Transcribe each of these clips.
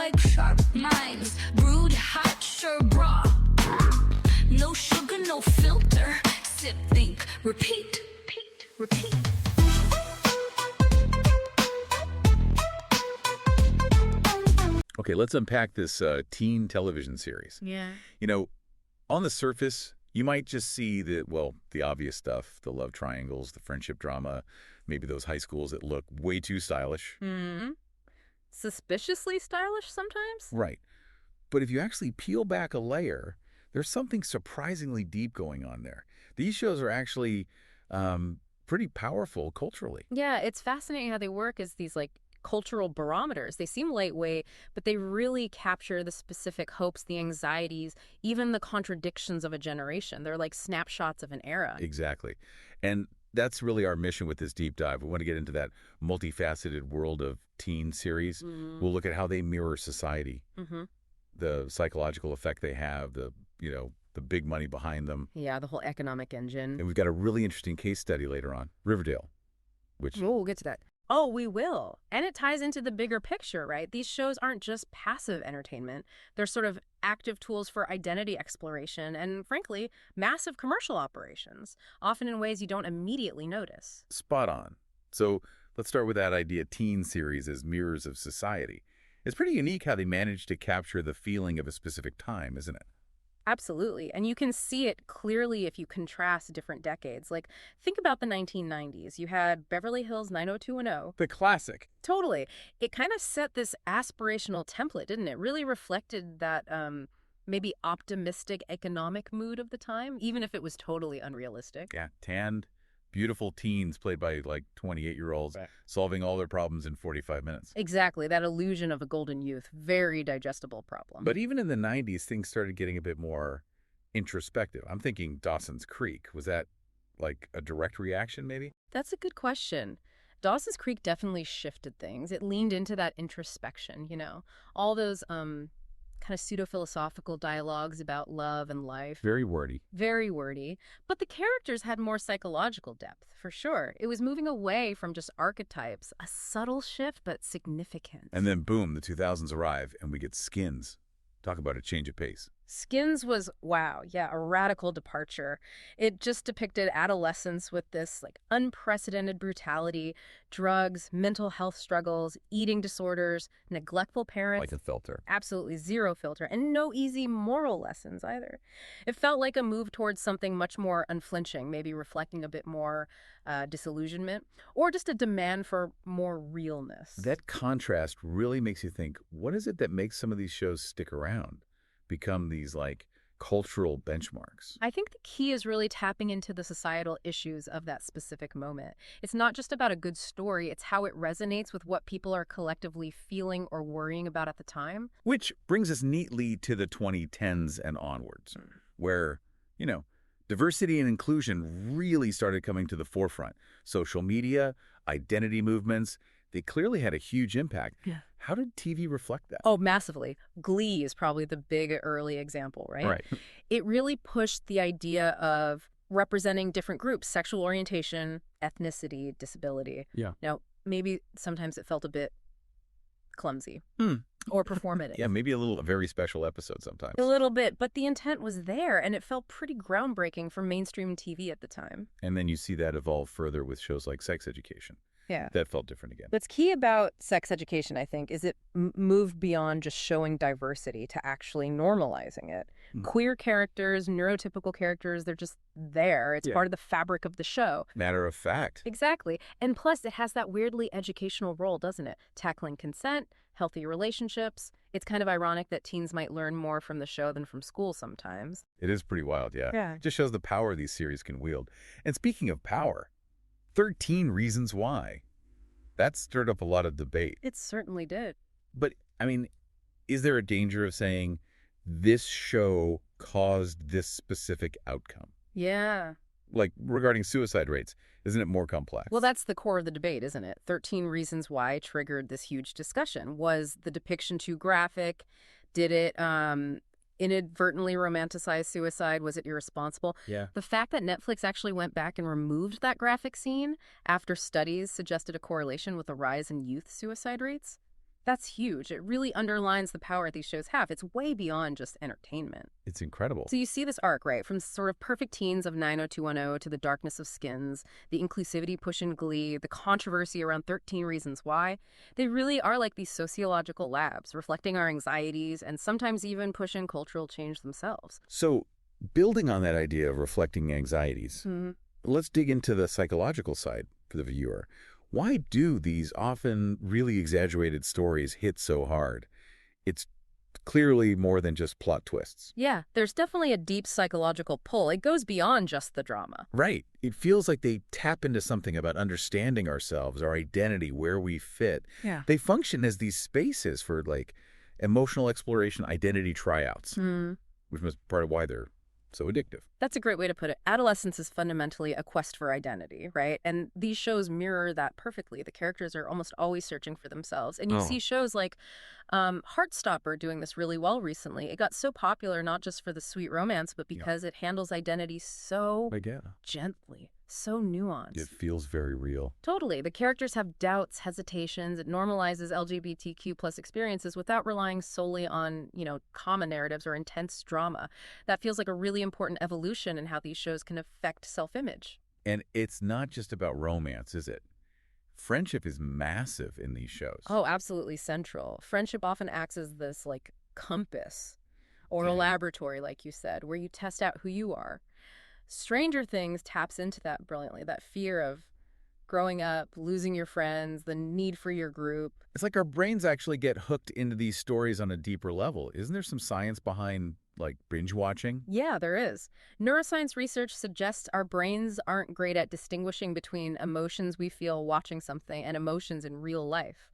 like sharp minds. Brood hot, sure bra. No sugar, no filter. Sip, think, repeat, repeat. Okay, let's unpack this teen television series. Yeah. You know, on the surface, you might just see the obvious stuff, the love triangles, the friendship drama, maybe those high schools that look way too stylish. Mm-hmm. Suspiciously stylish sometimes? Right. But if you actually peel back a layer, there's something surprisingly deep going on there. These shows are actually pretty powerful culturally. Yeah, it's fascinating how they work as these cultural barometers. They seem lightweight, but they really capture the specific hopes, the anxieties, even the contradictions of a generation. They're like snapshots of an era. Exactly. And that's really our mission with this deep dive. We want to get into that multifaceted world of teen series. Mm-hmm. We'll look at how they mirror society, Mm-hmm. the psychological effect they have, the big money behind them. Yeah, the whole economic engine. And we've got a really interesting case study later on, Riverdale, which Oh, we'll get to that. Oh, we will. And it ties into the bigger picture, right? These shows aren't just passive entertainment. They're sort of active tools for identity exploration and, frankly, massive commercial operations, often in ways you don't immediately notice. spot on. So let's start with that idea, teen series as mirrors of society. It's pretty unique how they manage to capture the feeling of a specific time, isn't it? Absolutely. And you can see it clearly if you contrast different decades. Think about the 1990s. You had Beverly Hills 90210. The classic. Totally. It kind of set this aspirational template, didn't it? Really reflected that maybe optimistic economic mood of the time, even if it was totally unrealistic. Yeah, tanned, beautiful teens played by 28-year-olds Right. solving all their problems in 45 minutes. Exactly. That illusion of a golden youth. Very digestible problem. But even in the 90s, things started getting a bit more introspective. I'm thinking Dawson's Creek. Was that a direct reaction, maybe? That's a good question. Dawson's Creek definitely shifted things. It leaned into that introspection, all those kind of pseudo-philosophical dialogues about love and life. Very wordy. Very wordy. But the characters had more psychological depth, for sure. It was moving away from just archetypes, a subtle shift, but significant. And then, boom, the 2000s arrive, and we get Skins. Talk about a change of pace. Skins was, wow, yeah, a radical departure. It just depicted adolescence with this unprecedented brutality, drugs, mental health struggles, eating disorders, neglectful parents. Like a filter. Absolutely zero filter, and no easy moral lessons either. It felt like a move towards something much more unflinching, maybe reflecting a bit more disillusionment, or just a demand for more realness. That contrast really makes you think, what is it that makes some of these shows stick around? Become these cultural benchmarks? I think the key is really tapping into the societal issues of that specific moment. It's not just about a good story, it's how it resonates with what people are collectively feeling or worrying about at the time. Which brings us neatly to the 2010s and onwards, where, diversity and inclusion really started coming to the forefront. Social media, identity movements, they clearly had a huge impact. Yeah. How did TV reflect that? Oh, massively. Glee is probably the big early example, right? Right. It really pushed the idea of representing different groups, sexual orientation, ethnicity, disability. Yeah. Now, maybe sometimes it felt a bit clumsy or performative. Yeah, maybe a very special episode sometimes. A little bit, but the intent was there, and it felt pretty groundbreaking for mainstream TV at the time. And then you see that evolve further with shows like Sex Education. Yeah. That felt different again. What's key about sex education, I think, is it moved beyond just showing diversity to actually normalizing it. Queer characters, neurotypical characters, they're just there. It's part of the fabric of the show. Matter of fact. Exactly. And plus, it has that weirdly educational role, doesn't it? Tackling consent, healthy relationships. It's kind of ironic that teens might learn more from the show than from school sometimes. It is pretty wild, yeah. Yeah. It just shows the power these series can wield. And speaking of power, 13 Reasons Why. That stirred up a lot of debate. It certainly did. But, is there a danger of saying this show caused this specific outcome? Yeah. Regarding suicide rates, isn't it more complex? Well, that's the core of the debate, isn't it? 13 Reasons Why triggered this huge discussion. Was the depiction too graphic? Did it inadvertently romanticize suicide? Was it irresponsible? Yeah. The fact that Netflix actually went back and removed that graphic scene after studies suggested a correlation with a rise in youth suicide rates, That's huge. It really underlines the power these shows have. It's way beyond just entertainment. It's incredible. So you see this arc, right? From sort of perfect teens of 90210 to the darkness of Skins, the inclusivity push in Glee, the controversy around 13 Reasons Why. They really are like these sociological labs, reflecting our anxieties and sometimes even pushing cultural change themselves. So, building on that idea of reflecting anxieties, let's dig into the psychological side for the viewer. Why do these often really exaggerated stories hit so hard? It's clearly more than just plot twists. Yeah, there's definitely a deep psychological pull. It goes beyond just the drama. Right. It feels like they tap into something about understanding ourselves, our identity, where we fit. Yeah. They function as these spaces for, like, emotional exploration, identity tryouts, which was part of why they're so addictive. That's a great way to put it. Adolescence is fundamentally a quest for identity, right? And these shows mirror that perfectly. The characters are almost always searching for themselves. And you see shows like Heartstopper doing this really well recently. It got so popular not just for the sweet romance, but because it handles identity so gently, so nuanced. It feels very real. Totally. The characters have doubts, hesitations. It normalizes LGBTQ plus experiences without relying solely on, common narratives or intense drama. That feels like a really important evolution in how these shows can affect self-image. And it's not just about romance, is it? Friendship is massive in these shows. Oh, absolutely central. Friendship often acts as this, like, compass or a laboratory, like you said, where you test out who you are. Stranger Things taps into that brilliantly, that fear of growing up, losing your friends, the need for your group. It's like our brains actually get hooked into these stories on a deeper level. Isn't there some science behind, like, binge watching? Yeah, there is. Neuroscience research suggests our brains aren't great at distinguishing between emotions we feel watching something and emotions in real life.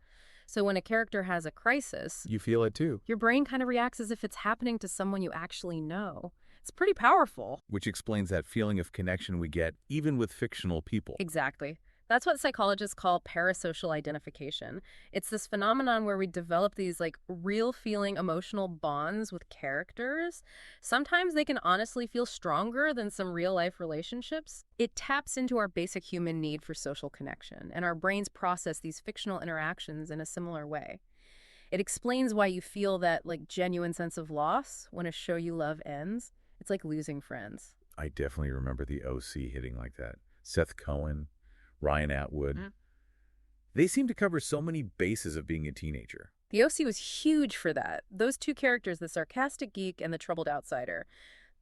So when a character has a crisis, You feel it too. your brain kind of reacts as if it's happening to someone you actually know. It's pretty powerful. Which explains that feeling of connection we get even with fictional people. Exactly. That's what psychologists call parasocial identification. It's this phenomenon where we develop these, like, real feeling emotional bonds with characters. Sometimes they can honestly feel stronger than some real life relationships. It taps into our basic human need for social connection, and our brains process these fictional interactions in a similar way. It explains why you feel that, like, genuine sense of loss when a show you love ends. It's like losing friends. I definitely remember the OC hitting like that. Seth Cohen, Ryan Atwood. They seem to cover so many bases of being a teenager. The OC was huge for that. Those two characters, the sarcastic geek and the troubled outsider,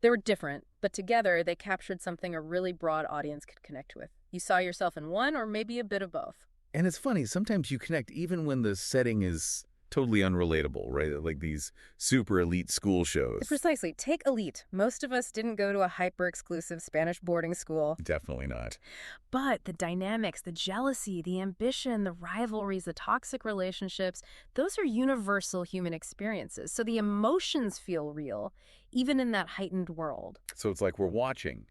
they were different, but together they captured something a really broad audience could connect with. You saw yourself in one or maybe a bit of both. And it's funny, sometimes you connect even when the setting is totally unrelatable, right? Like these super elite school shows. Precisely. Take Elite. Most of us didn't go to a hyper-exclusive Spanish boarding school. Definitely not. But the dynamics, the jealousy, the ambition, the rivalries, the toxic relationships, those are universal human experiences. So the emotions feel real, even in that heightened world. So it's like we're watching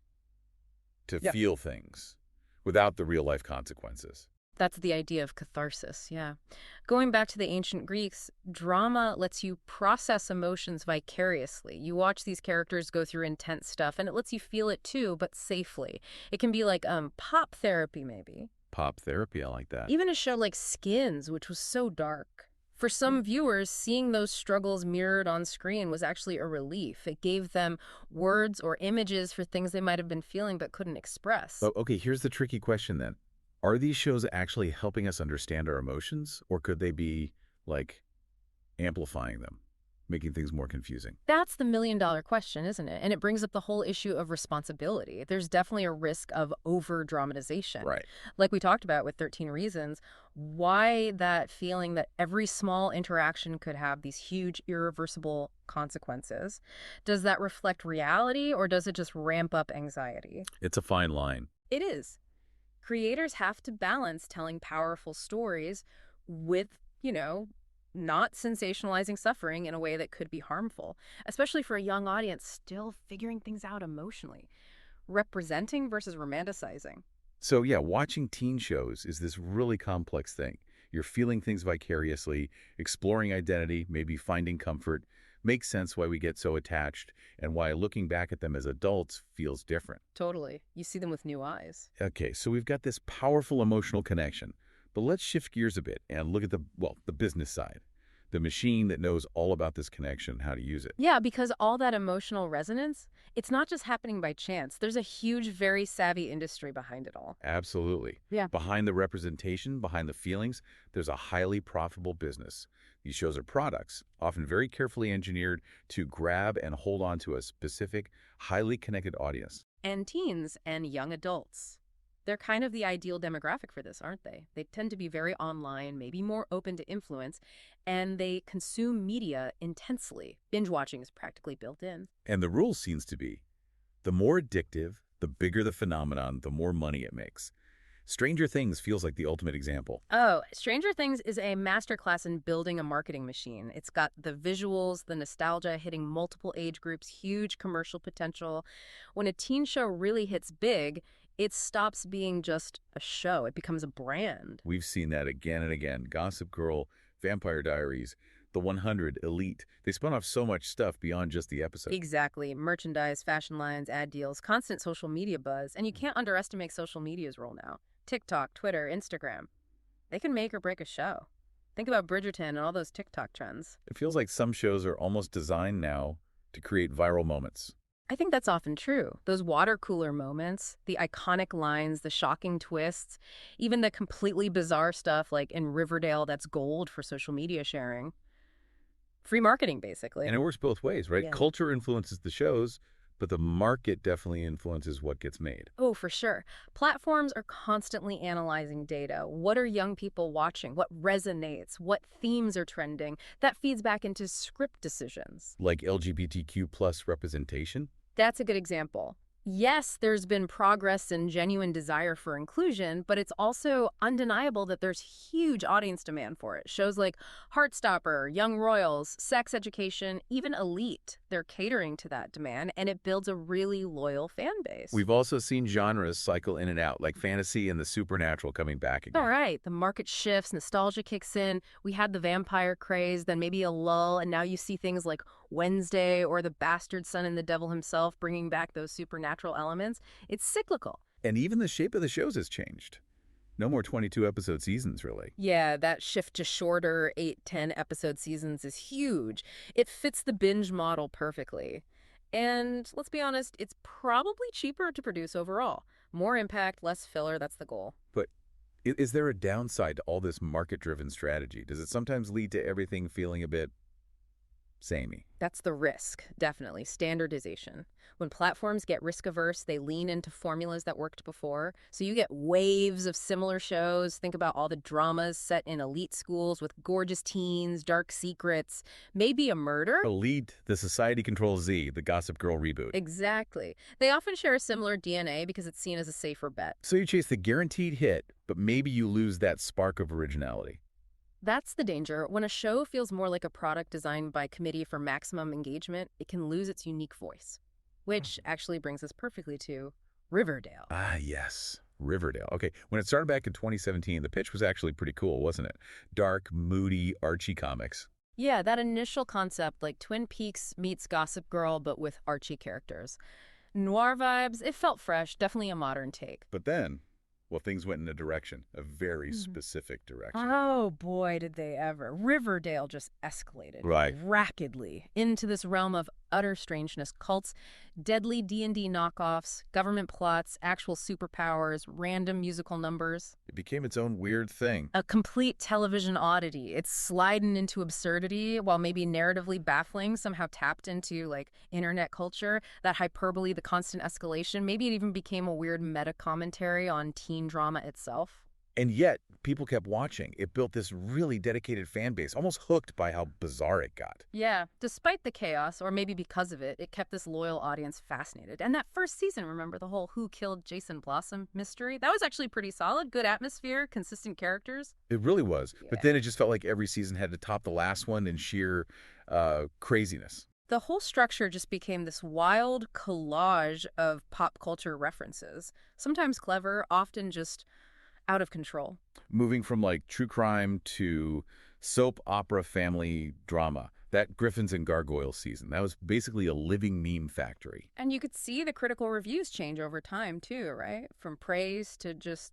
to feel things without the real-life consequences. That's the idea of catharsis, yeah. Going back to the ancient Greeks, drama lets you process emotions vicariously. You watch these characters go through intense stuff, and it lets you feel it too, but safely. It can be like pop therapy, maybe. Pop therapy, I like that. Even a show like Skins, which was so dark. For some viewers, seeing those struggles mirrored on screen was actually a relief. It gave them words or images for things they might have been feeling but couldn't express. Oh, okay, here's the tricky question then. Are these shows actually helping us understand our emotions, or could they be, like, amplifying them, making things more confusing? That's the million-dollar question, isn't it? And it brings up the whole issue of responsibility. There's definitely a risk of over-dramatization. Right. Like we talked about with 13 Reasons, why that feeling that every small interaction could have these huge, irreversible consequences. Does that reflect reality, or does it just ramp up anxiety? It's a fine line. It is. Creators have to balance telling powerful stories with, not sensationalizing suffering in a way that could be harmful, especially for a young audience still figuring things out emotionally. Representing versus romanticizing. So yeah, watching teen shows is this really complex thing. You're feeling things vicariously, exploring identity, maybe finding comfort. Makes sense why we get so attached and why looking back at them as adults feels different. Totally. You see them with new eyes. Okay, so we've got this powerful emotional connection, But let's shift gears a bit and look at the business side. The machine that knows all about this connection and how to use it. Yeah, because all that emotional resonance, it's not just happening by chance. There's a huge, very savvy industry behind it all. Absolutely. Yeah. Behind the representation, behind the feelings, there's a highly profitable business. These shows are products, often very carefully engineered to grab and hold on to a specific, highly connected audience. And teens and young adults. They're kind of the ideal demographic for this, aren't they? They tend to be very online, maybe more open to influence, and they consume media intensely. Binge watching is practically built in. And the rule seems to be, the more addictive, the bigger the phenomenon, the more money it makes. Stranger Things feels like the ultimate example. Oh, Stranger Things is a masterclass in building a marketing machine. It's got the visuals, the nostalgia, hitting multiple age groups, huge commercial potential. When a teen show really hits big, it stops being just a show. It becomes a brand. We've seen that again and again. Gossip Girl, Vampire Diaries, The 100, Elite. They spun off so much stuff beyond just the episode. Exactly. Merchandise, fashion lines, ad deals, constant social media buzz. And you can't underestimate social media's role now. TikTok, Twitter, Instagram. They can make or break a show. Think about Bridgerton and all those TikTok trends. It feels like some shows are almost designed now to create viral moments. I think that's often true. Those water cooler moments, the iconic lines, the shocking twists, even the completely bizarre stuff like in Riverdale that's gold for social media sharing. Free marketing, basically. And it works both ways, right? Yeah. Culture influences the shows, but the market definitely influences what gets made. Oh, for sure. Platforms are constantly analyzing data. What are young people watching? What resonates? What themes are trending? That feeds back into script decisions. Like LGBTQ plus representation? That's a good example. Yes, there's been progress and genuine desire for inclusion, but it's also undeniable that there's huge audience demand for it. Shows like Heartstopper, Young Royals, Sex Education, even Elite, they're catering to that demand, and it builds a really loyal fan base. We've also seen genres cycle in and out, like fantasy and the supernatural coming back again. All right, the market shifts, nostalgia kicks in. We had the vampire craze, then maybe a lull, and now you see things like Wednesday or the bastard son and the devil himself bringing back those supernatural elements. It's cyclical. And even the shape of the shows has changed. No more 22-episode seasons, really. Yeah, that shift to shorter 8, 10-episode seasons is huge. It fits the binge model perfectly. And let's be honest, it's probably cheaper to produce overall. More impact, less filler, that's the goal. But is there a downside to all this market-driven strategy? Does it sometimes lead to everything feeling a bit samey? That's the risk, definitely. Standardization. When platforms get risk-averse, they lean into formulas that worked before. So you get waves of similar shows. Think about all the dramas set in elite schools with gorgeous teens, dark secrets, maybe a murder. Elite, the Society Control Z, the Gossip Girl reboot. Exactly. They often share a similar DNA because it's seen as a safer bet. So you chase the guaranteed hit, but maybe you lose that spark of originality. That's the danger. When a show feels more like a product designed by committee for maximum engagement, it can lose its unique voice. Which actually brings us perfectly to Riverdale. Ah, yes. Riverdale. Okay, when it started back in 2017, the pitch was actually pretty cool, wasn't it? Dark, moody, Archie comics. Yeah, that initial concept, like Twin Peaks meets Gossip Girl, but with Archie characters. Noir vibes, it felt fresh, definitely a modern take. But then, well, things went in a direction, a very specific direction. Oh, boy, did they ever. Riverdale just escalated rapidly into this realm of utter strangeness. Cults, deadly D&D knockoffs, government plots, actual superpowers, random musical numbers. It became its own weird thing. A complete television oddity. It's sliding into absurdity while maybe narratively baffling, somehow tapped into, like, internet culture. That hyperbole, the constant escalation. Maybe it even became a weird meta-commentary on teen drama itself. And yet, people kept watching. It built this really dedicated fan base, almost hooked by how bizarre it got. Yeah, despite the chaos, or maybe because of it kept this loyal audience fascinated. And that first season, remember the whole who killed Jason Blossom mystery? That was actually pretty solid. Good atmosphere, consistent characters. It really was. Yeah. But then it just felt like every season had to top the last one in sheer craziness. The whole structure just became this wild collage of pop culture references. Sometimes clever, often just out of control. Moving from like true crime to soap opera family drama. That Griffins and Gargoyles season, that was basically a living meme factory. And you could see the critical reviews change over time too, right? From praise to just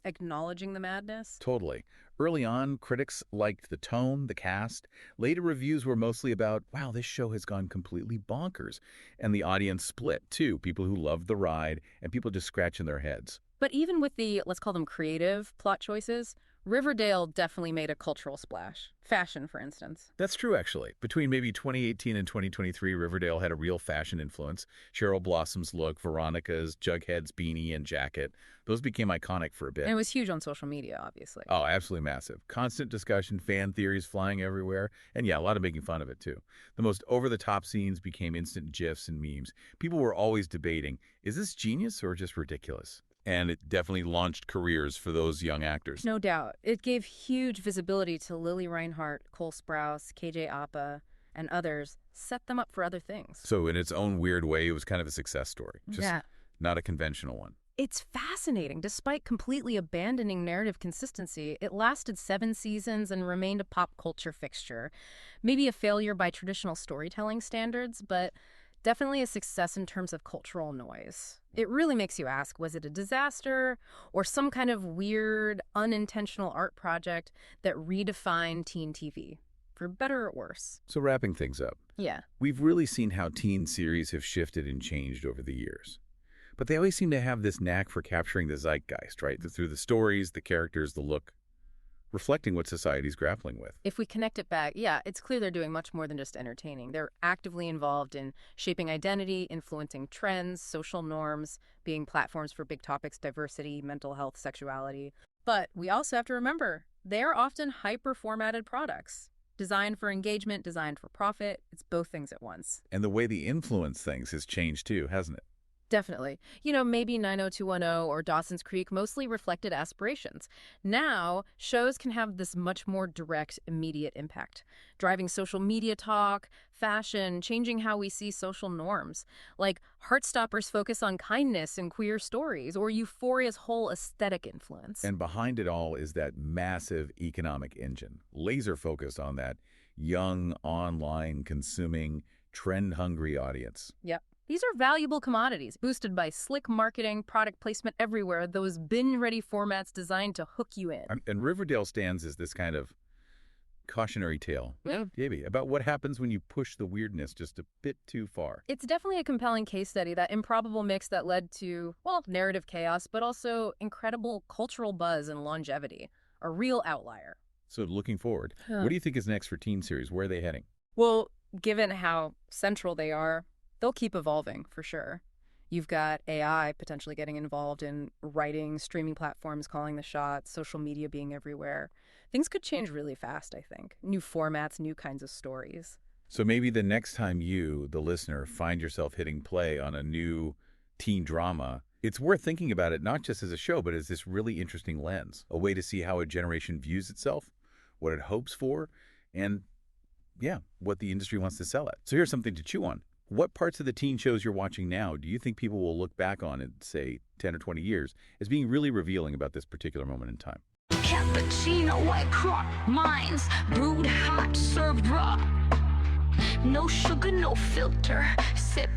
Acknowledging the madness. Totally. Early on, critics liked the tone, the cast. Later reviews were mostly about, wow, this show has gone completely bonkers. And the audience split, too. People who loved the ride and people just scratching their heads. But even with the, let's call them creative plot choices, Riverdale definitely made a cultural splash. Fashion, for instance. That's true, actually. Between maybe 2018 and 2023, Riverdale had a real fashion influence. Cheryl Blossom's look, Veronica's, Jughead's beanie and jacket, those became iconic for a bit. And it was huge on social media, obviously. Oh, absolutely massive. Constant discussion, fan theories flying everywhere, and yeah, a lot of making fun of it, too. The most over-the-top scenes became instant GIFs and memes. People were always debating, is this genius or just ridiculous? And it definitely launched careers for those young actors. No doubt. It gave huge visibility to Lily Reinhart, Cole Sprouse, KJ Apa, and others, set them up for other things. So in its own weird way, it was kind of a success story. Just Yeah. not a conventional one. It's fascinating. Despite completely abandoning narrative consistency, it lasted 7 seasons and remained a pop culture fixture. Maybe a failure by traditional storytelling standards, but definitely a success in terms of cultural noise. It really makes you ask, was it a disaster or some kind of weird, unintentional art project that redefined teen TV, for better or worse? So wrapping things up, Yeah. we've really seen how teen series have shifted and changed over the years. But they always seem to have this knack for capturing the zeitgeist, right? Through the stories, the characters, the look, reflecting what society's grappling with. If we connect it back, yeah, it's clear they're doing much more than just entertaining. They're actively involved in shaping identity, influencing trends, social norms, being platforms for big topics, diversity, mental health, sexuality. But we also have to remember, they are often hyper-formatted products. Designed for engagement, designed for profit. It's both things at once. And the way they influence things has changed too, hasn't it? Definitely. Maybe 90210 or Dawson's Creek mostly reflected aspirations. Now, shows can have this much more direct, immediate impact, driving social media talk, fashion, changing how we see social norms. Like Heartstopper's focus on kindness and queer stories, or Euphoria's whole aesthetic influence. And behind it all is that massive economic engine, laser focused on that young, online, consuming, trend-hungry audience. Yep. These are valuable commodities, boosted by slick marketing, product placement everywhere, those bin-ready formats designed to hook you in. And Riverdale stands as this kind of cautionary tale, maybe, about what happens when you push the weirdness just a bit too far. It's definitely a compelling case study, that improbable mix that led to, narrative chaos, but also incredible cultural buzz and longevity. A real outlier. So looking forward, what do you think is next for teen series? Where are they heading? Well, given how central they are, they'll keep evolving, for sure. You've got AI potentially getting involved in writing, streaming platforms calling the shots, social media being everywhere. Things could change really fast, I think. New formats, new kinds of stories. So maybe the next time you, the listener, find yourself hitting play on a new teen drama, it's worth thinking about it not just as a show, but as this really interesting lens, a way to see how a generation views itself, what it hopes for, and, what the industry wants to sell at. So here's something to chew on. What parts of the teen shows you're watching now do you think people will look back on in, say, 10 or 20 years as being really revealing about this particular moment in time? Cappuccino, white crop, mines, brewed hot, served raw. No sugar, no filter, sip